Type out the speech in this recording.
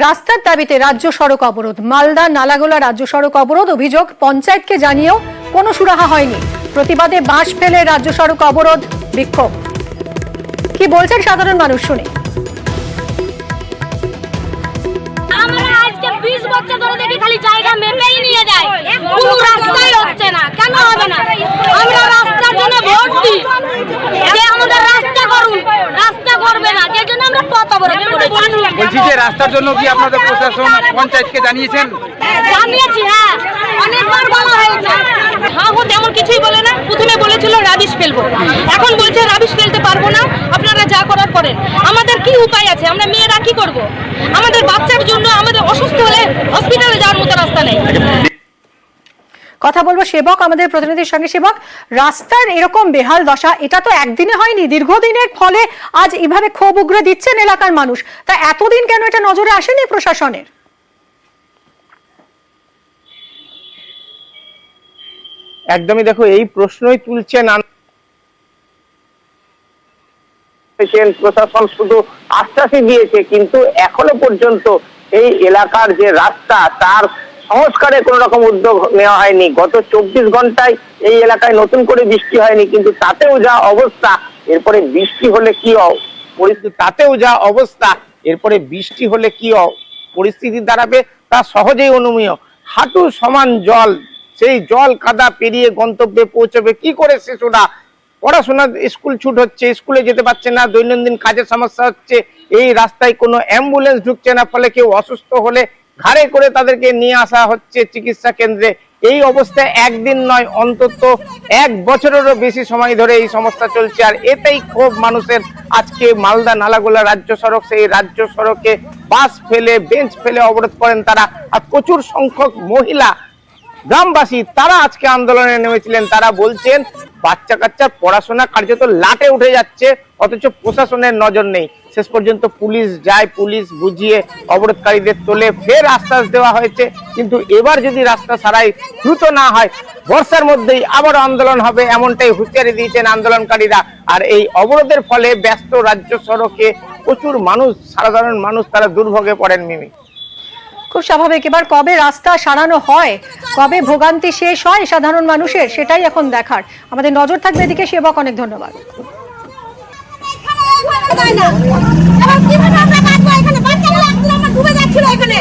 রাস্তার দাবিতে রাজ্য সড়ক অবরোধ। মালদা নালাগোলা রাজ্য সড়ক অবরোধ। অভিযোগ, পঞ্চায়েতকে জানিয়েও কোনো সুরাহা হয়নি। প্রতিবাদে বাঁশ ফেলে রাজ্য সড়ক অবরোধ, বিক্ষোভ। কি বলছেন সাধারণ মানুষ, শুনে। আমরা আজকে 20 বছর ধরে দেখি খালি জায়গা মেপেই নিয়ে যায়, কোনো রাস্তাই হচ্ছে না। কেন হবে না? আমরা রাস্তার জন্য ভোট দিই, যে আমাদের রাস্তা করুন, রাস্তা করবে না, যে জন্য আমরা পথ অবরোধ করেছি। বলছি যে রাস্তার জন্য কি আপনাদের প্রশাসন পঞ্চায়েতকে জানিয়েছেন? জানিয়েছি, হ্যাঁ, অনেকবার বলা হয়েছে। হ্যাঁ, তেমন কিছুই বলে না। প্রথমে বলেছিল রাবিশ ফেলবো, এখন বলছে রাবিশ ফেলতে পারবো না, আপনারা যা করার করেন। আমাদের কি উপায় আছে? আমরা মেয়েরা কি করব? আমাদের বাচ্চার জন্য আমাদের অসুস্থ হলে হসপিটালে যাওয়ার মতো রাস্তা নেই। কথা বলবো সেবক, আমাদের প্রতিনিধির সঙ্গে। সেবক, রাস্তার এরকম বেহাল দশা, এটা তো একদিনে হয়নি, দীর্ঘদিনের ফলে আজ এভাবে ক্ষোভ উগরে দিচ্ছেন এলাকার মানুষ। তা এতদিন কেন এটা নজরে আসেনি প্রশাসনের? একদমই, দেখো, এই প্রশ্নই তুলছেন প্রশাসন। শুধু আশ্বাসই দিয়েছে, কিন্তু এখনো পর্যন্ত এই এলাকার যে রাস্তা তার সংস্কারে কোন রকম উদ্যোগ নেওয়া হয়নি। গত 24 ঘন্টায় এই এলাকায় নতুন করে বৃষ্টি হয়নি, কিন্তু তাতেও যা অবস্থা, এরপরে বৃষ্টি হলে কি পরিস্থিতি দাঁড়াবে তা সহজেই অনুমেয়। হাঁটু সমান জল, সেই জল কাদা পেরিয়ে গন্তব্যে পৌঁছবে কি করে শিশুরা? পড়াশোনা, স্কুল ছুট হচ্ছে, স্কুলে যেতে পারছে না, দৈনন্দিন কাজের সমস্যা হচ্ছে, এই রাস্তায় কোনো অ্যাম্বুলেন্স ঢুকছে না, ফলে কেউ অসুস্থ হলে ঘাড়ে করে তাদেরকে নিয়ে আসা হচ্ছে চিকিৎসা কেন্দ্রে। এই অবস্থায় একদিন নয়, অন্তত 1 বছরেরও বেশি সময় ধরে এই সমস্যা চলছে। আর এতেই ক্ষোভ মানুষের। আজকে মালদা নালাগোলা রাজ্য সড়ক, সেই রাজ্য সড়কে বাস ফেলে, বেঞ্চ ফেলে অবরোধ করেন তারা। আর প্রচুর সংখ্যক মহিলা গ্রামবাসী তারা আজকে আন্দোলনে নেমেছিলেন। তারা বলছেন বাচ্চা কাচ্চার পড়াশোনা কার্যত লাটে উঠে যাচ্ছে, অথচ প্রশাসনের নজর নেই। শেষ পর্যন্ত পুলিশ যায়, পুলিশ বুঝিয়ে অবরোধকারীদের তোলে, ফের আশ্বাস দেওয়া হয়েছে। কিন্তু এবার যদি রাস্তা সারাই দ্রুত না হয়, বর্ষার মধ্যেই আবার আন্দোলন হবে, এমনটাই হুঁশিয়ারি দিয়েছেন আন্দোলনকারীরা। আর এই অবরোধের ফলে ব্যস্ত রাজ্য সড়কে প্রচুর মানুষ, সাধারণ মানুষ, তারা দুর্ভোগে পড়েন। মিমি, খুব স্বাভাবিক। এবার কবে রাস্তা সারানো হয়, কবে ভোগান্তি শেষ হয় সাধারণ মানুষের, সেটাই এখন দেখার। আমাদের নজর থাকবে এদিকে। সেবক, অনেক ধন্যবাদ। এখানে বাচ্চাগুলো ডুবে যাচ্ছিল, এখানে